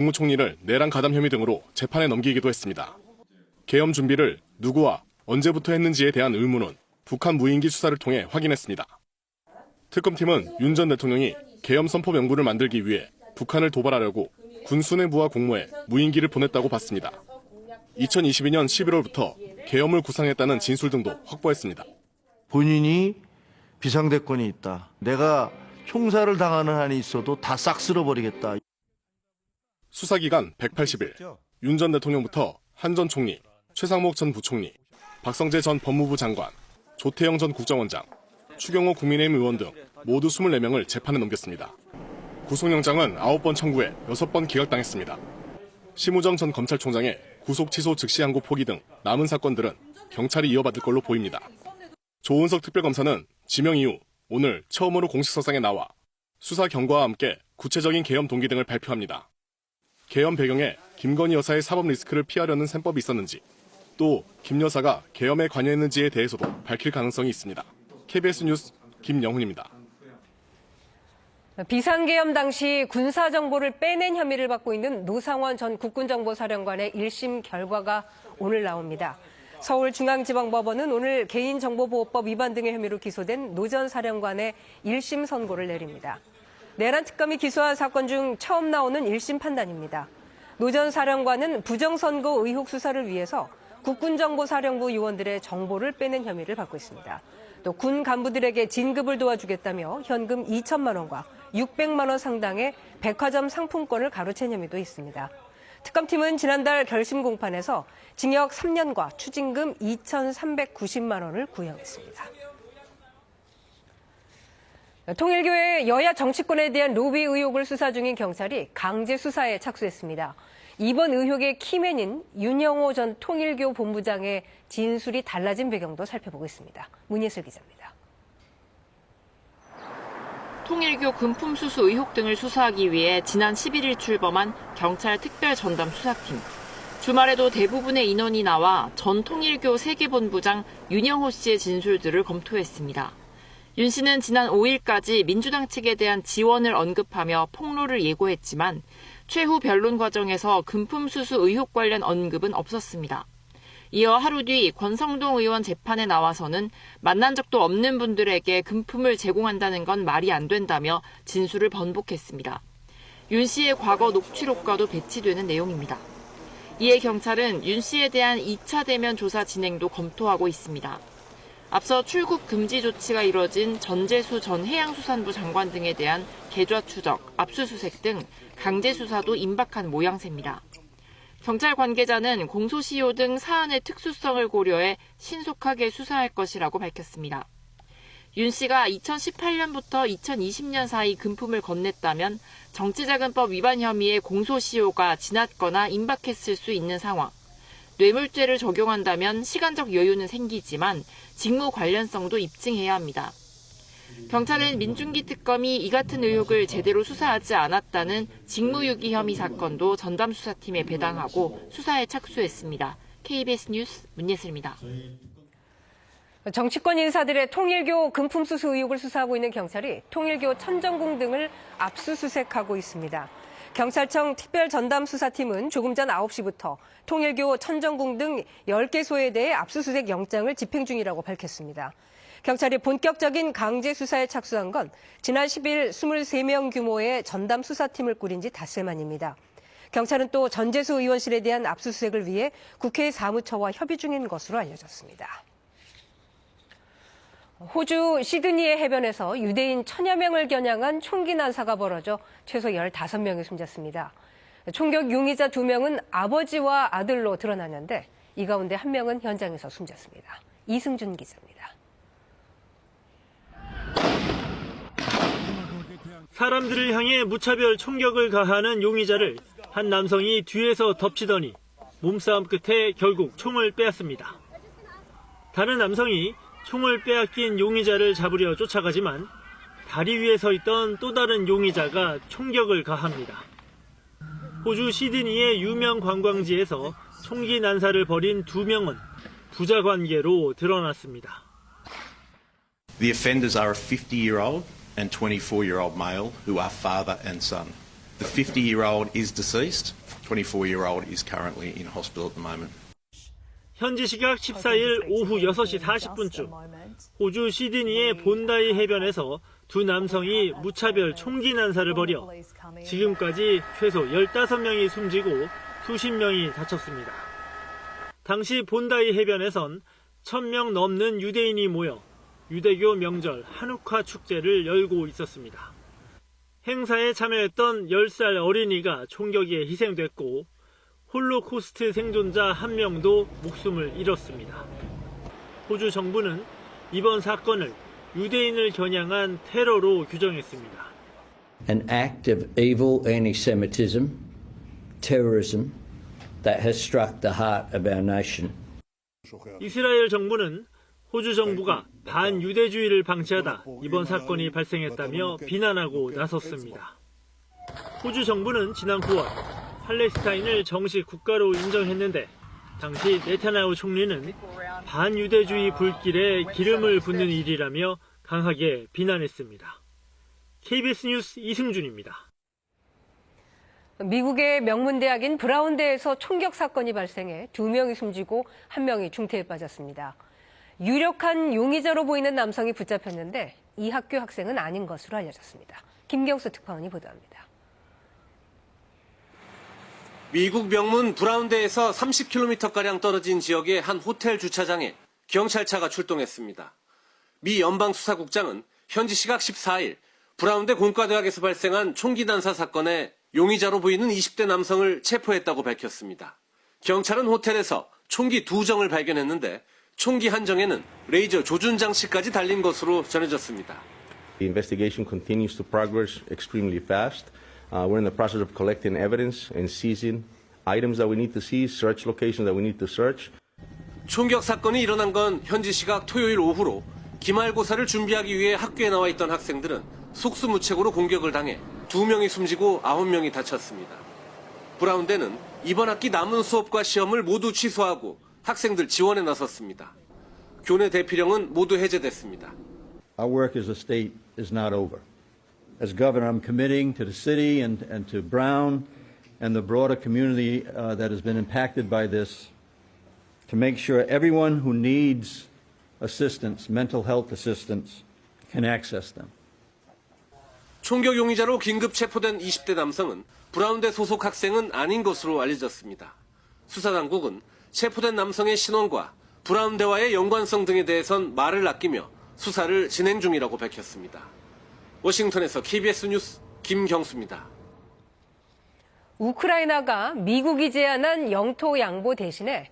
국무총리를 내란 가담 혐의 등으로 재판에 넘기기도 했습니다. 계엄 준비를 누구와 언제부터 했는지에 대한 의문은 북한 무인기 수사를 통해 확인했습니다. 특검팀은 윤 전 대통령이 계엄 선포 명분을 만들기 위해 북한을 도발하려고 군 수뇌부와 공모해 무인기를 보냈다고 봤습니다. 2022년 11월부터 계엄을 구상했다는 진술 등도 확보했습니다. 본인이 비상대권이 있다. 내가 총살을 당하는 한이 있어도 다 싹 쓸어버리겠다. 수사기간 180일, 윤 전 대통령부터 한 전 총리, 최상목 전 부총리, 박성재 전 법무부 장관, 조태영 전 국정원장, 추경호 국민의힘 의원 등 모두 24명을 재판에 넘겼습니다. 구속영장은 9번 청구해 6번 기각당했습니다. 심우정 전 검찰총장의 구속 취소 즉시 항고 포기 등 남은 사건들은 경찰이 이어받을 걸로 보입니다. 조은석 특별검사는 지명 이후 오늘 처음으로 공식석상에 나와 수사 경과와 함께 구체적인 계엄 동기 등을 발표합니다. 계엄 배경에 김건희 여사의 사법 리스크를 피하려는 셈법이 있었는지, 또 김 여사가 계엄에 관여했는지에 대해서도 밝힐 가능성이 있습니다. KBS 뉴스 김영훈입니다. 비상계엄 당시 군사정보를 빼낸 혐의를 받고 있는 노상원 전 국군정보사령관의 1심 결과가 오늘 나옵니다. 서울중앙지방법원은 오늘 개인정보보호법 위반 등의 혐의로 기소된 노 전 사령관의 1심 선고를 내립니다. 내란 특검이 기소한 사건 중 처음 나오는 1심 판단입니다. 노 전 사령관은 부정선거 의혹 수사를 위해서 국군정보사령부 요원들의 정보를 빼낸 혐의를 받고 있습니다. 또 군 간부들에게 진급을 도와주겠다며 현금 2천만 원과 600만 원 상당의 백화점 상품권을 가로챈 혐의도 있습니다. 특검팀은 지난달 결심 공판에서 징역 3년과 추징금 2,390만 원을 구형했습니다. 통일교의 여야 정치권에 대한 로비 의혹을 수사 중인 경찰이 강제 수사에 착수했습니다. 이번 의혹의 키맨인 윤영호 전 통일교 본부장의 진술이 달라진 배경도 살펴보겠습니다. 문예슬 기자입니다. 통일교 금품 수수 의혹 등을 수사하기 위해 지난 11일 출범한 경찰 특별전담 수사팀. 주말에도 대부분의 인원이 나와 전 통일교 세계본부장 윤영호 씨의 진술들을 검토했습니다. 윤 씨는 지난 5일까지 민주당 측에 대한 지원을 언급하며 폭로를 예고했지만 최후 변론 과정에서 금품 수수 의혹 관련 언급은 없었습니다. 이어 하루 뒤 권성동 의원 재판에 나와서는 만난 적도 없는 분들에게 금품을 제공한다는 건 말이 안 된다며 진술을 번복했습니다. 윤 씨의 과거 녹취록과도 배치되는 내용입니다. 이에 경찰은 윤 씨에 대한 2차 대면 조사 진행도 검토하고 있습니다. 앞서 출국 금지 조치가 이뤄진 전재수 전 해양수산부 장관 등에 대한 계좌 추적, 압수수색 등 강제 수사도 임박한 모양새입니다. 경찰 관계자는 공소시효 등 사안의 특수성을 고려해 신속하게 수사할 것이라고 밝혔습니다. 윤 씨가 2018년부터 2020년 사이 금품을 건넸다면 정치자금법 위반 혐의의 공소시효가 지났거나 임박했을 수 있는 상황. 뇌물죄를 적용한다면 시간적 여유는 생기지만 직무 관련성도 입증해야 합니다. 경찰은 민중기 특검이 이 같은 의혹을 제대로 수사하지 않았다는 직무유기 혐의 사건도 전담수사팀에 배당하고 수사에 착수했습니다. KBS 뉴스 문예슬입니다. 정치권 인사들의 통일교 금품 수수 의혹을 수사하고 있는 경찰이 통일교 천정궁 등을 압수수색하고 있습니다. 경찰청 특별전담수사팀은 조금 전 9시부터 통일교 천정궁 등 10개소에 대해 압수수색 영장을 집행 중이라고 밝혔습니다. 경찰이 본격적인 강제 수사에 착수한 건 지난 10일 23명 규모의 전담수사팀을 꾸린 지 닷새 만입니다. 경찰은 또 전재수 의원실에 대한 압수수색을 위해 국회 사무처와 협의 중인 것으로 알려졌습니다. 호주 시드니의 해변에서 유대인 1000여 명을 겨냥한 총기 난사가 벌어져 최소 15명이 숨졌습니다. 총격 용의자 2명은 아버지와 아들로 드러났는데 이 가운데 1명은 현장에서 숨졌습니다. 이승준 기자입니다. 사람들을 향해 무차별 총격을 가하는 용의자를 한 남성이 뒤에서 덮치더니 몸싸움 끝에 결국 총을 빼앗습니다. 다른 남성이 총을 빼앗긴 용의자를 잡으려 쫓아가지만 다리 위에 서 있던 또 다른 용의자가 총격을 가합니다. 호주 시드니의 유명 관광지에서 총기 난사를 벌인 2명은 부자 관계로 드러났습니다. The offenders are a 50-year-old and 24-year-old male who are father and son. The 50-year-old is deceased. 24-year-old is currently in hospital at the moment. 현지 시각 14일 오후 6시 40분쯤 호주 시드니의 본다이 해변에서 두 남성이 무차별 총기 난사를 벌여 지금까지 최소 15명이 숨지고 수십 명이 다쳤습니다. 당시 본다이 해변에선 1000명 넘는 유대인이 모여 유대교 명절 한우카 축제를 열고 있었습니다. 행사에 참여했던 10살 어린이가 총격에 희생됐고 홀로코스트 생존자 1명도 목숨을 잃었습니다. 호주 정부는 이번 사건을 유대인을 겨냥한 테러로 규정했습니다. An act of evil anti-Semitism, terrorism that has struck the heart of our nation. 이스라엘 정부는 호주 정부가 반유대주의를 방치하다 이번 사건이 발생했다며 비난하고 나섰습니다. 호주 정부는 지난 9월 팔레스타인을 정식 국가로 인정했는데 당시 네타냐후 총리는 반유대주의 불길에 기름을 붓는 일이라며 강하게 비난했습니다. KBS 뉴스 이승준입니다. 미국의 명문대학인 브라운대에서 총격 사건이 발생해 2명이 숨지고 1명이 중태에 빠졌습니다. 유력한 용의자로 보이는 남성이 붙잡혔는데 이 학교 학생은 아닌 것으로 알려졌습니다. 김경수 특파원이 보도합니다. 미국 명문 브라운대에서 30km가량 떨어진 지역의 한 호텔 주차장에 경찰차가 출동했습니다. 미 연방수사국장은 현지 시각 14일 브라운대 공과대학에서 발생한 총기 난사 사건의 용의자로 보이는 20대 남성을 체포했다고 밝혔습니다. 경찰은 호텔에서 총기 2정을 발견했는데 총기 한 정에는 레이저 조준 장치까지 달린 것으로 전해졌습니다. The investigation continues to progress extremely fast. We're in the process of collecting evidence and seizing items that we need to seize, search locations that we need to search. 총격 사건이 일어난 건 현지 시각 토요일 오후로 기말고사를 준비하기 위해 학교에 나와 있던 학생들은 속수무책으로 공격을 당해 2명이 숨지고 9명이 다쳤습니다. 브라운대는 이번 학기 남은 수업과 시험을 모두 취소하고 학생들 지원에 나섰습니다. 교내 대피령은 모두 해제됐습니다. Our work as a state is not over. As governor, I'm committing to the city and to Brown and the broader community that has been impacted by this to make sure everyone who needs assistance, mental health assistance, can access them. 총격 용의자로 긴급 체포된 20대 남성은 브라운대 소속 학생은 아닌 것으로 알려졌습니다. 수사당국은 체포된 남성의 신원과 브라운대와의 연관성 등에 대해선 말을 아끼며 수사를 진행 중이라고 밝혔습니다. 워싱턴에서 KBS 뉴스 김경수입니다. 우크라이나가 미국이 제안한 영토 양보 대신에